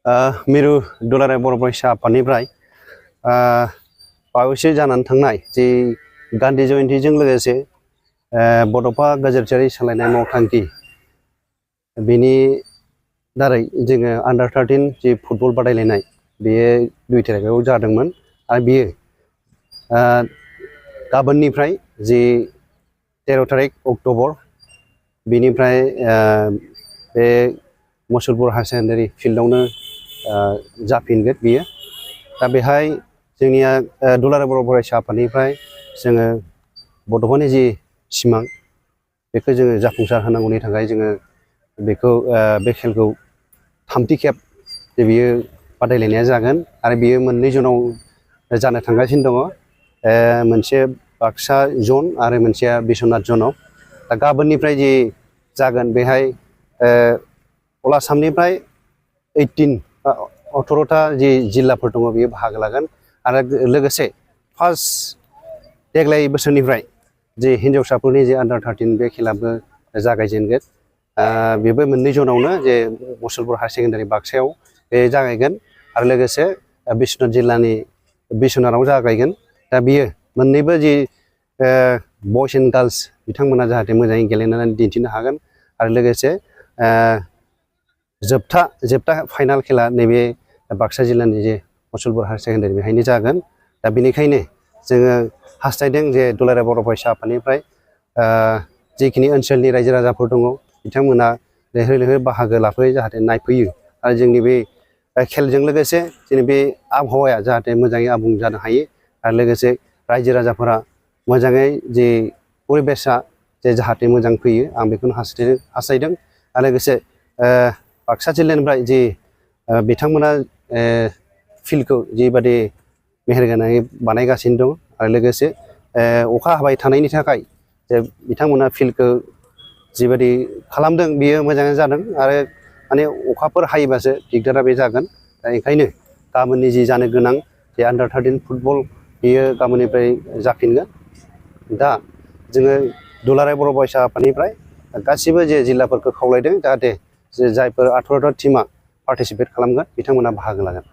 मिरु दुलाराय बर' फरायसा आफादनिफ्राय बावैसो जानानै थांनाय जे गान्धी जयन्तीजों लोगोसे बड'फा गेजेरारि सालायनाय मावथांखि बेनि दारै जोङो आन्डार 13 जे फुटबल बादायलायनाय बेयो 2 तारिखआव जादोंमोन आरो बेयो गाबोननिफ्राय जे 13 तारिख अक्ट'बर बेनिफ्राय बे मुसलपुर हायार सेकेन्डारि फिल्डआवनो जाफिनगोन बियो दा बेहाय जोंनिया दुलाराय बर' फरायसा आफादनिफ्राय जोङो बड'फानि जि सिमां बेखौ जोङो जाफुंसार होनांगौनि थाखाय जोङो बेखौ बे खेलखौ थामथि खेब जे बियो बादायलायनाया जागोन आरो बियो मोननै जनाव जानो थांगासिनो दङ मोनसे बाक्सा जन आरो मोनसेया बिश्वनाथ जनाव दा गाबोननिफ्राय जि जागोन बेहाय अल आसामनिफ्राय 18-18टा जि जिल्लाफोर दङ बियो बाहागो लागोन आरो लोगोसे फार्स्ट देग्लाय बोसोरनिफ्राय जे हिन्जावसाफोरनि जे आन्डार 13 बे खेलाबो जागायजेनगोन बेबो मोननै जनावनो जे मुसलपुर हायार सेकेन्डारि बाक्सायाव बे जागायगोन आरो लोगोसे बिश्वनाथ जिल्लानि बिश्वनाथाव जागायगोन दा बियो मोननैबो जि बयस एन्ड गार्लस बिथांमोना जाहाथे मोजाङै गेलेनानै दिन्थिनो हागोन आरो लोगोसे जोबथा फाइनाल खेला नैबे बाक्सा जिल्लानि जे मुसलपुर हायार सेकेन्डारि बेहायनो जागोन दा बेनिखायनो जोङो हास्थायदों जे दुलाराय बर' फरायसा आफादनिफ्राय जिखिनि ओनसोलनि रायजो राजाफोर दङ बिथांमोना लैहोर लैहोर बाहागो लाफैयो जाहाथे नायफैयो आरो जोंनि बे खेलजों लोगोसे जोंनि बे आबहावाया जाहाथे मोजाङै आबुं जानो हायो आरो लोगोसे रायजो राजाफोरा मोजाङै जे परिबेसा जे जाहाथे मोजां फैयो आं बेखौनो हास्थायदों आरो लोगोसे बाक्सा जिल्लानिफ्राय जि बिथांमोना फिल्डखौ जिबादि मेहेरगोनाङै बानायगासिनो दं आरो लोगोसे अखा हाबाय थानायनि थाखाय जे बिथांमोना फिल्डखौ जिबादि खालामदों बियो मोजाङै जादों आरो माने अखाफोर हायोबासो दिगदारा बे जागोन दा ओंखायनो गाबोननि जि जानो गोनां जे आन्डार 13 फुटबल बियो गाबोननिफ्राय जाफिनगोन दा जोङो दुलाराय बर' फरायसा आफादनिफ्राय गासिबो जे जिल्लाफोरखौ खावलायदों जाहाथे जायफोर 18टा टीमा पार्टिसिपेट खालामगोन बिथांमोना बाहागो लागोन।